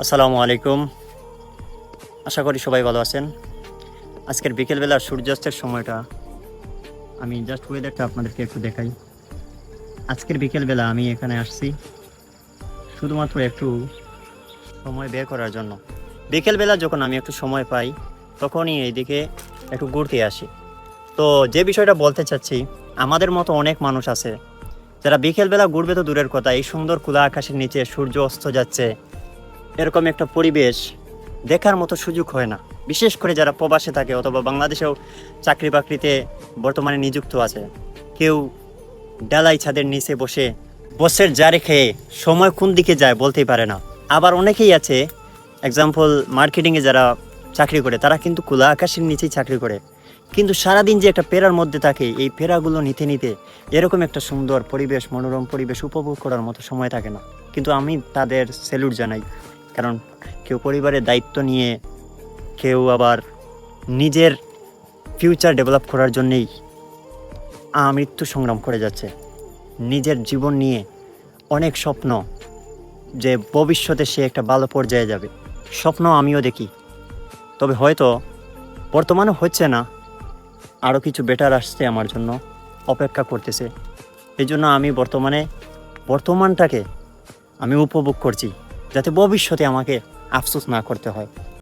আসসালামু আলাইকুম। আশা করি সবাই ভালো আছেন। আজকের বিকেলবেলার সূর্যাস্তের সময়টা আমি জাস্ট ওয়েদারটা আপনাদেরকে একটু দেখাই। আজকের বিকেলবেলা আমি এখানে আসছি শুধুমাত্র একটু সময় বের করার জন্য। বিকেলবেলা যখন আমি একটু সময় পাই তখনই এইদিকে একটু ঘুরতে আসি। তো যে বিষয়টা বলতে চাচ্ছি, আমাদের মতো অনেক মানুষ আছে যারা বিকেলবেলা ঘুরবে তো দূরের কথা, এই সুন্দর খোলা আকাশের নিচে সূর্য অস্ত যাচ্ছে এরকম একটা পরিবেশ দেখার মতো সুযোগ হয় না। বিশেষ করে যারা প্রবাসে থাকে অথবা বাংলাদেশেও চাকরি বাকরিতে বর্তমানে নিযুক্ত আছে, কেউ ডালাই ছাদের নিচে বসে বসের জারে খেয়ে সময় কোন দিকে যায় বলতেই পারে না। আবার অনেকেই আছে, এক্সাম্পল মার্কেটিংয়ে যারা চাকরি করে তারা কিন্তু খোলা আকাশের নিচেই চাকরি করে, কিন্তু সারাদিন যে একটা পেরার মধ্যে থাকে, এই পেরাগুলো নিতে নিতে এরকম একটা সুন্দর পরিবেশ, মনোরম পরিবেশ উপভোগ করার মতো সময় থাকে না। কিন্তু আমি তাদের স্যালুট জানাই, কারণ কেউ পরিবারের দায়িত্ব নিয়ে, কেউ আবার নিজের ফিউচার ডেভেলপ করার জন্যেই আমৃত্যু সংগ্রাম করে যাচ্ছে। নিজের জীবন নিয়ে অনেক স্বপ্ন, যে ভবিষ্যতে সে একটা ভালো পর্যায়ে যাবে, স্বপ্ন আমিও দেখি। তবে হয়তো বর্তমানে হচ্ছে না, আরও কিছু বেটার আসছে আমার জন্য, অপেক্ষা করতেছে। এই জন্য আমি বর্তমানটাকে আমি উপভোগ করছি, যাতে ভবিষ্যতে আমাকে আফসোস না করতে হয়।